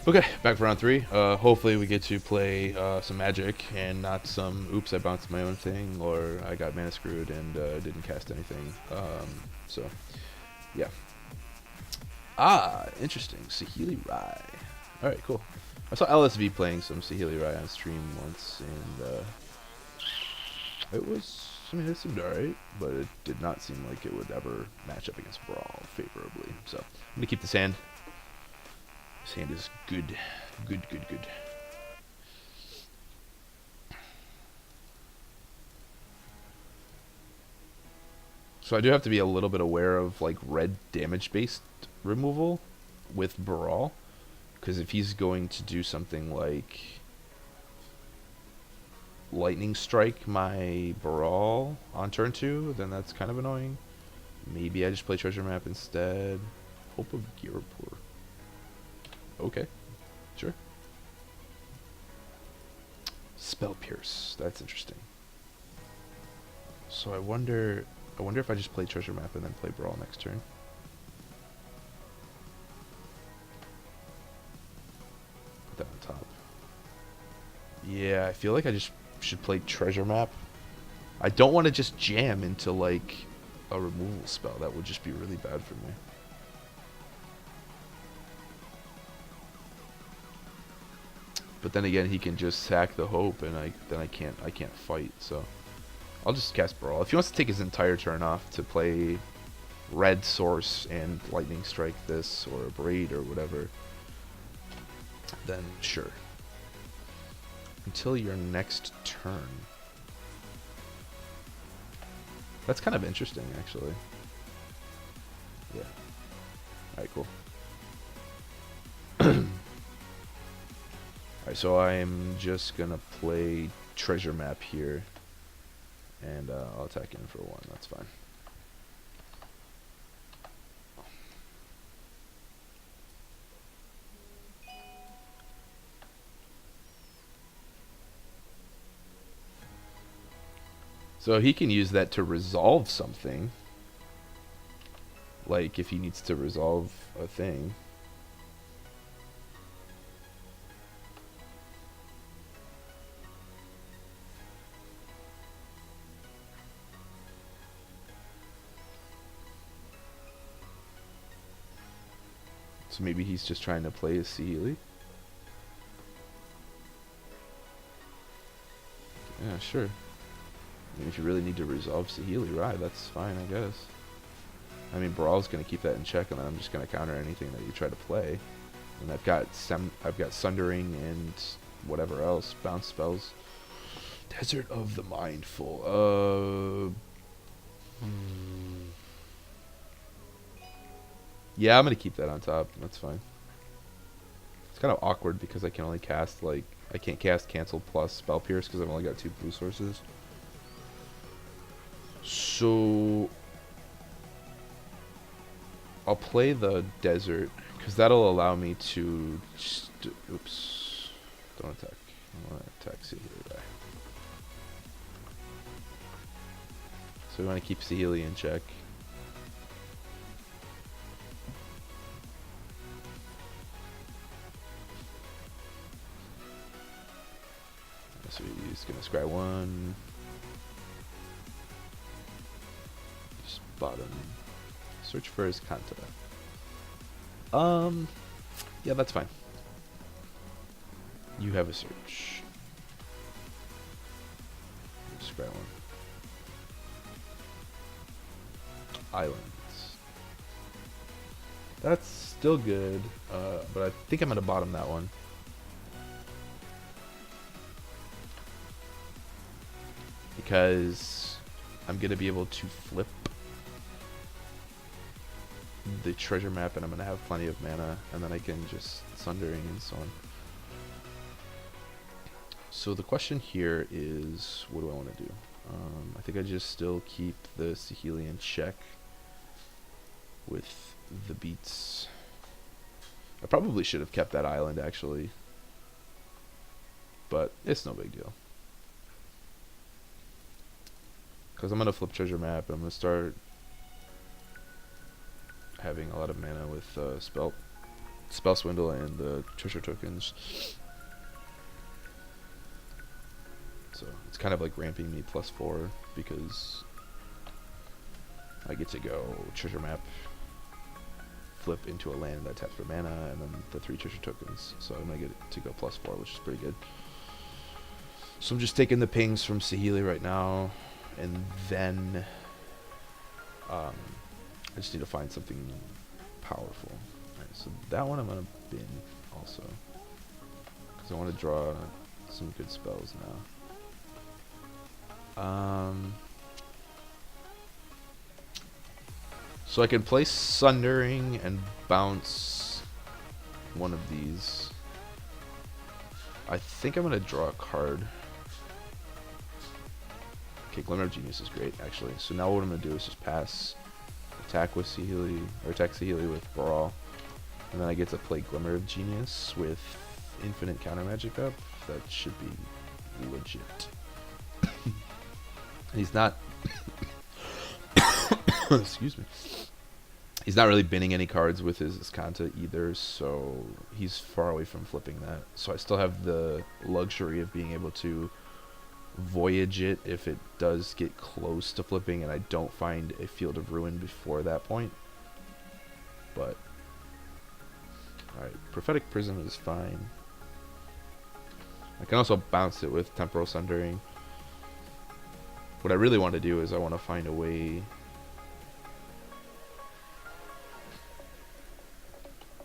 Okay, back for round three. Hopefully we get to play some Magic and not some oops, I bounced my own thing or I got mana screwed and didn't cast anything. So, yeah. Ah, interesting. Sahili Rai. Alright, cool. I saw LSV playing some Sahili Rai on stream once and it was, I mean, it seemed alright, but it did not seem like it would ever match up against Brawl favorably. So, I'm going to keep this hand. This hand is good. Good, good, good. So I do have to be a little bit aware of like red damage based removal with Baral. Because if he's going to do something like lightning strike my Baral on turn 2, then that's kind of annoying. Maybe I just play treasure map instead. Hope of Girapur. Okay, sure. Spell Pierce. That's interesting. So I wonder if I just play treasure map and then play Brawl next turn. Put that on top. Yeah, I feel like I just should play treasure map. I don't want to just jam into like a removal spell. That would just be really bad for me. But then again, he can just sack the hope, and I can't fight. So I'll just cast Brawl. If he wants to take his entire turn off to play red source and lightning strike this or a braid or whatever, then sure. Until your next turn. That's kind of interesting, actually. Yeah. Alright, cool. Alright, so I'm just gonna play treasure map here. And I'll attack in for 1, that's fine. So he can use that to resolve something. Like if he needs to resolve a thing. So maybe he's just trying to play a Sealy. Yeah, sure. I mean, if you really need to resolve Sahili Rai, that's fine, I guess. I mean, Brawl's gonna keep that in check, and then I'm just gonna counter anything that you try to play. And I've got Sundering and whatever else, bounce spells. Desert of the Mindful. Yeah, I'm gonna keep that on top. That's fine. It's kind of awkward because I can only cast like I can't cast Cancel plus Spell Pierce because I've only got 2 blue sources. So I'll play the desert because that'll allow me to just, oops, don't attack. I want to attack Sahili. So we want to keep Sahili in check. So he's gonna scry 1. Just bottom. Search for his Kanta. Yeah, that's fine. You have a search. Scry 1. Islands. That's still good, but I think I'm gonna bottom that one. Because I'm gonna be able to flip the treasure map and I'm gonna have plenty of mana and then I can just Sundering and so on. So the question here is, what do I want to do? I think I just still keep the Sahili in check with the beats. I probably should have kept that island actually, but it's no big deal. Because I'm going to flip treasure map and I'm going to start having a lot of mana with spell Spell Swindle and the treasure tokens. So it's kind of like ramping me +4 because I get to go treasure map, flip into a land that taps for mana, and then the 3 treasure tokens. So I'm gonna get to go +4, which is pretty good. So I'm just taking the pings from Saheeli right now, and then I just need to find something powerful. Alright, so that one I'm gonna bin also, because I want to draw some good spells now. So I can play Sundering and bounce one of these. I think I'm gonna draw a card. Okay, Glimmer of Genius is great, actually. So now what I'm gonna do is just pass, attack with Saheeli, or attack Saheeli with Baral, and then I get to play Glimmer of Genius with infinite counter magic up. That should be legit. He's not. Excuse me. He's not really binning any cards with his Kanta either, so he's far away from flipping that. So I still have the luxury of being able to voyage it if it does get close to flipping and I don't find a Field of Ruin before that point. But alright, Prophetic Prism is fine. I can also bounce it with Temporal Sundering. What I really want to do is I want to find a way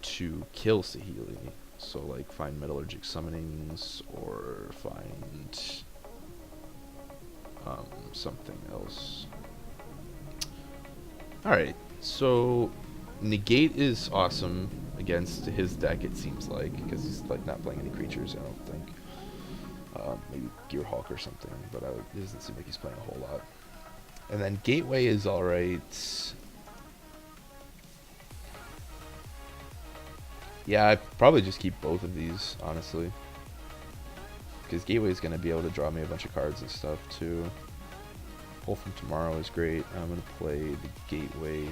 to kill Saheeli. So like find Metallurgic Summonings or find something else. Alright, so Negate is awesome against his deck, it seems like, because he's like not playing any creatures, I don't think. Maybe Gearhulk or something, but it doesn't seem like he's playing a whole lot. And then Gateway is alright. Yeah, I probably just keep both of these, honestly. Because Gateway is going to be able to draw me a bunch of cards and stuff, too. Pull from Tomorrow is great. I'm going to play the Gateway.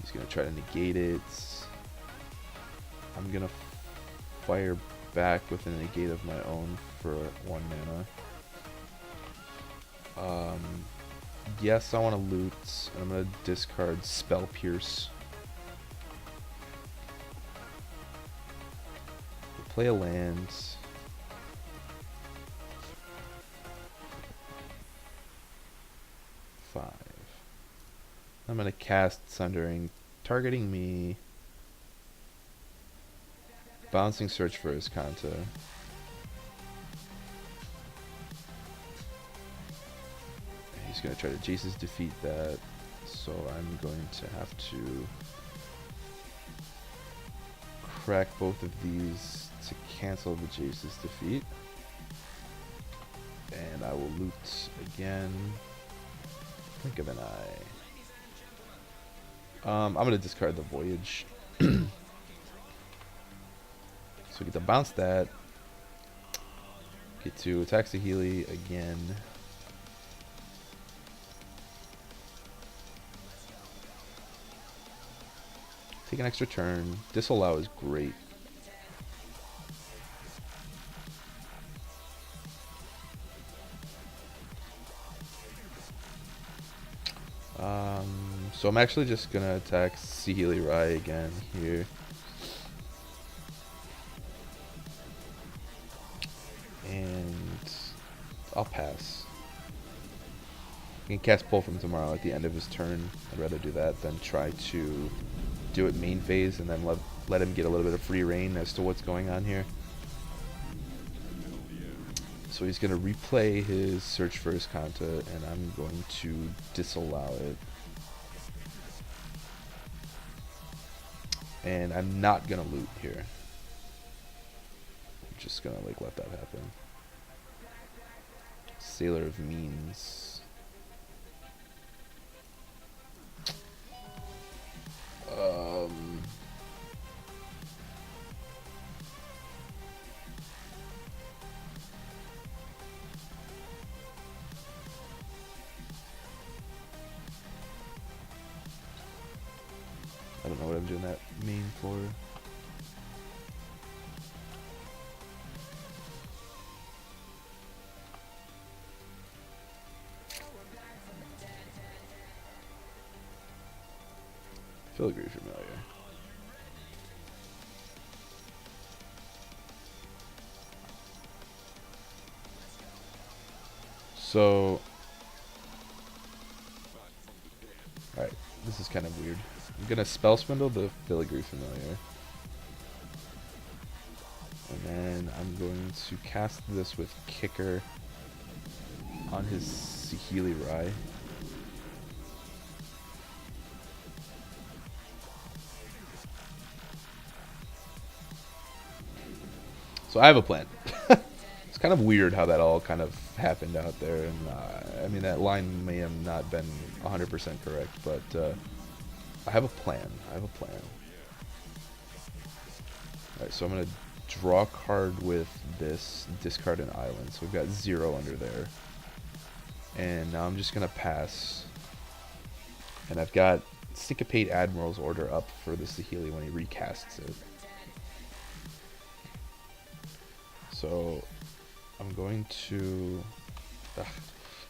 He's going to try to negate it. I'm going to fire back with a negate of my own for 1 mana. Yes, I want to loot. I'm going to discard Spell Pierce. Play a land. Five. I'm going to cast Sundering, targeting me. Bouncing Search for his Kanta. He's going to try to Jace's defeat that, so I'm going to have to crack both of these to cancel the Jace's defeat. And I will loot again. Blink of an eye. I'm going to discard the Voyage. So we get to bounce that. Get to attack Saheeli again. Take an extra turn. Disallow is great. So I'm actually just gonna attack Saheeli Rai again here. And I'll pass. He can cast Pull from Tomorrow at the end of his turn. I'd rather do that than try to do it main phase and then let him get a little bit of free reign as to what's going on here. So he's going to replay his Search for his Kanta, and I'm going to disallow it. And I'm not going to loot here. I'm just going to like let that happen. Sailor of Means. don't know what I'm doing that main for. Filigree familiar. So, alright, this is kind of weird. I'm gonna spell spindle the Filigree familiar. And then I'm going to cast this with Kicker on his Sihili Rai. So I have a plan. It's kind of weird how that all kind of happened out there, and I mean that line may have not been 100% correct, but I have a plan. Alright, so I'm gonna draw a card with this, discard an island. So we've got 0 under there. And now I'm just gonna pass. And I've got Syncopate Admiral's Order up for the Sihili when he recasts it. So I'm going to.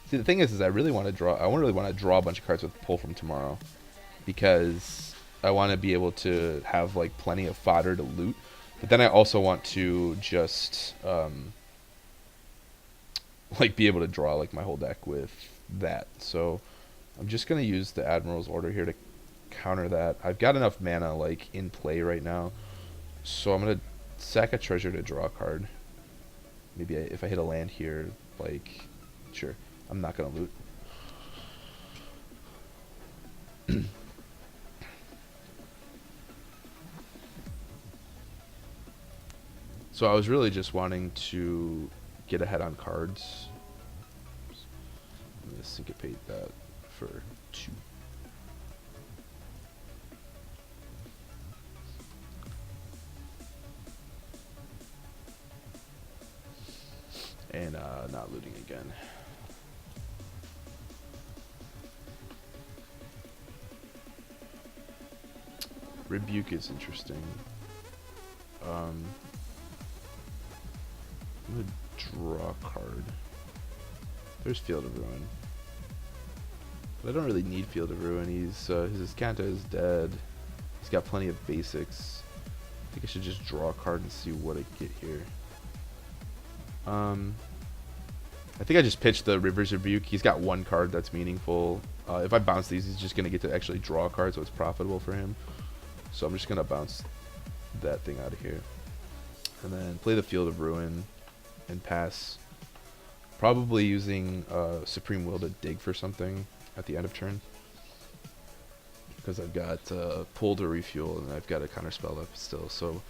See, the thing is I really want to draw. I really want to draw a bunch of cards with pull from tomorrow, because I want to be able to have like plenty of fodder to loot. But then I also want to just like be able to draw like my whole deck with that. So I'm just gonna use the Admiral's Order here to counter that. I've got enough mana like in play right now, so I'm gonna sack a treasure to draw a card. Maybe if I hit a land here, like, sure, I'm not gonna loot. So I was really just wanting to get ahead on cards. I'm gonna syncopate that for 2. And not looting again. Rebuke is interesting. I'm gonna draw a card. There's Field of Ruin. But I don't really need Field of Ruin. His Kanta is dead. He's got plenty of basics. I think I should just draw a card and see what I get here. I think I just pitched the River's Rebuke. He's got 1 card that's meaningful. If I bounce these, he's just going to get to actually draw a card, so it's profitable for him. So I'm just going to bounce that thing out of here. And then play the Field of Ruin and pass. Probably using Supreme Will to dig for something at the end of turn. Because I've got pull to refuel, and I've got a counterspell up still. So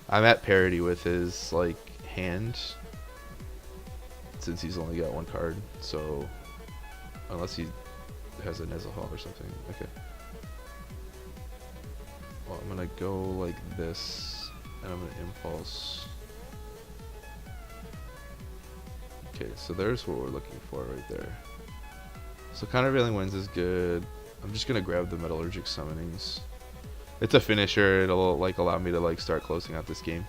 I'm at parity with his like hand, since he's only got 1 card. So unless he has a Nezahal or something. Okay. Well, I'm gonna go like this, and I'm gonna impulse. Okay, so there's what we're looking for right there. So Countervailing Winds is good. I'm just gonna grab the Metallurgic Summonings. It's a finisher. It'll like allow me to like start closing out this game.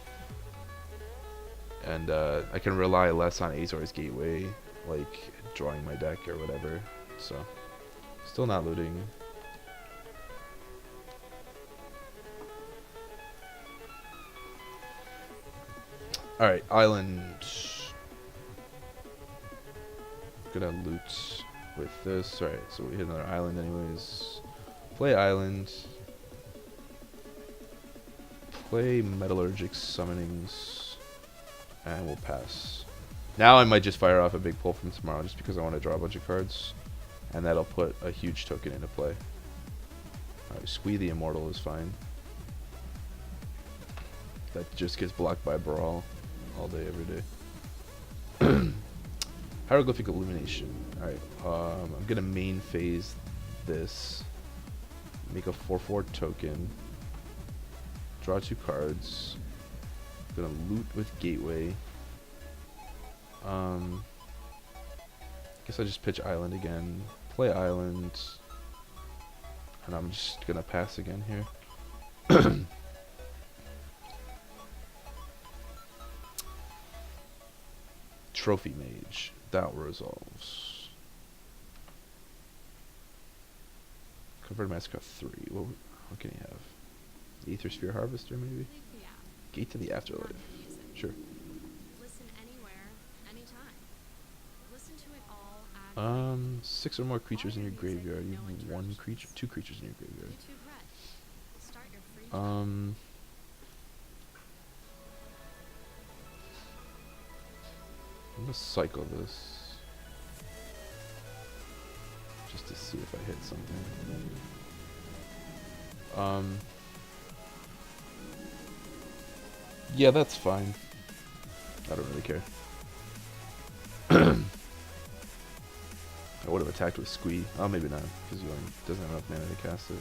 And I can rely less on Azor's Gateway, like drawing my deck or whatever. So, still not looting. Alright, island. Gonna loot with this. Alright, so we hit another island anyways. Play island. Play Metallurgic Summonings. And we'll pass. Now I might just fire off a big pull from tomorrow just because I want to draw a bunch of cards. And that'll put a huge token into play. Alright, Squee the Immortal is fine. That just gets blocked by Brawl all day, every day. Hieroglyphic Illumination. Alright, I'm going to main phase this. Make a 4/4 token. Draw 2 cards. Gonna loot with Gateway. Guess I just pitch Island again. Play Island. And I'm just gonna pass again here. Trophy Mage. That resolves. Convert Massacre 3. What can he have? Aether Sphere Harvester, maybe? Gate to the Afterlife. Sure. Listen anywhere, anytime. Listen to it all. 6 or more creatures in your graveyard. You have two creatures in your graveyard. Start your free I'm gonna cycle this just to see if I hit something. Yeah, that's fine. I don't really care. I would have attacked with Squee. Oh, maybe not, because he doesn't have enough mana to cast it.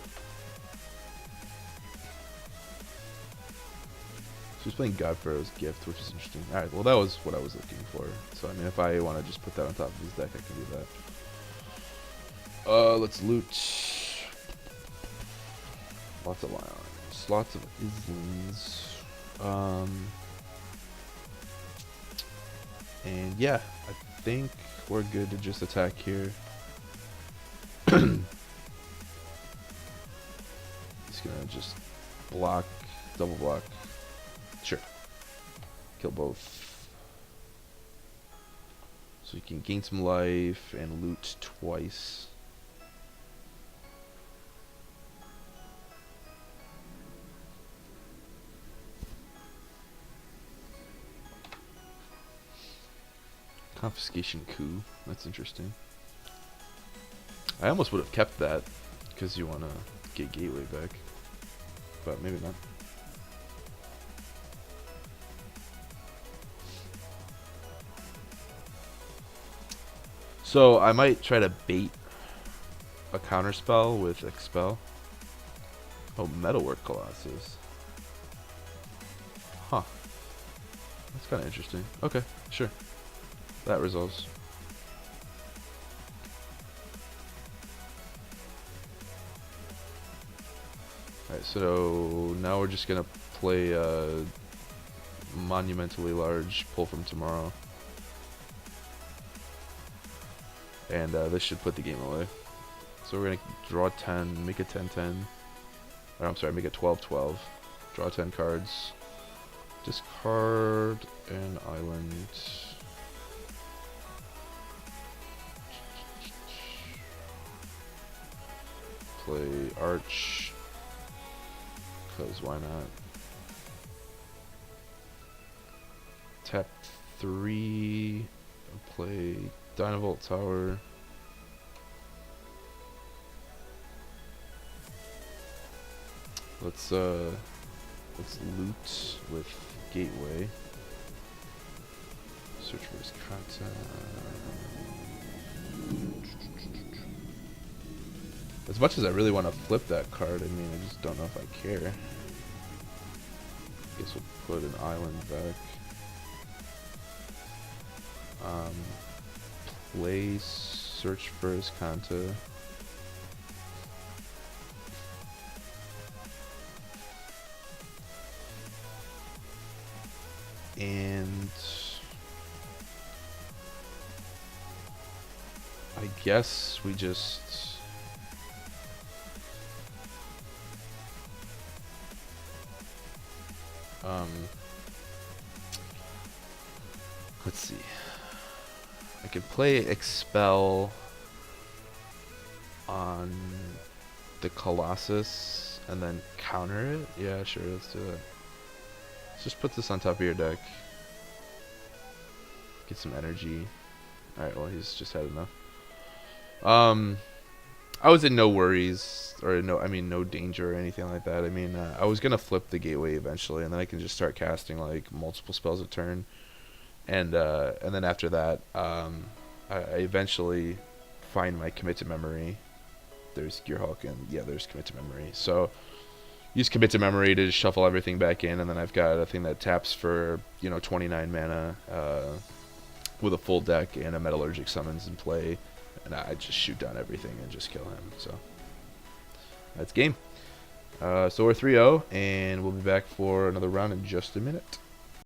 So he's playing God Pharaoh's Gift, which is interesting. Alright, well that was what I was looking for. So I mean, if I want to just put that on top of his deck, I can do that. Let's loot. Lots of lions. Lots of islands. And yeah, I think we're good to just attack here. He's gonna just block, double block. Sure. Kill both. So you can gain some life and loot twice. Confiscation coup. That's interesting. I almost would have kept that because you want to get Gateway back, but maybe not. So I might try to bait a counter spell with Expel. Oh, Metalwork Colossus. Huh. That's kind of interesting. Okay, sure. That resolves. Alright, so now we're just gonna play monumentally large pull from tomorrow. And this should put the game away. So we're gonna draw 10, make it 10-10. Or I'm sorry, make it 12-12. Draw 10 cards. Discard an island. Play Arch. Because why not? Tap 3. Play Dynavolt Tower. Let's loot with Gateway. Search for his content. As much as I really want to flip that card, I mean, I just don't know if I care. Guess we'll put an island back. Play Search for his Kanta. And I guess we just let's see. I could play Expel on the Colossus and then counter it. Yeah, sure, let's do it. Let's just put this on top of your deck. Get some energy. Alright, well, he's just had enough. I was in no worries, or no danger or anything like that. I mean, I was gonna flip the Gateway eventually, and then I can just start casting like multiple spells a turn, and then after that, I eventually find my Commit to Memory. There's Gearhulk, and yeah, there's Commit to Memory. So use Commit to Memory to just shuffle everything back in, and then I've got a thing that taps for 29 mana with a full deck and a Metallurgic Summons in play. And I just shoot down everything and just kill him. So that's game. So we're 3-0, and we'll be back for another round in just a minute.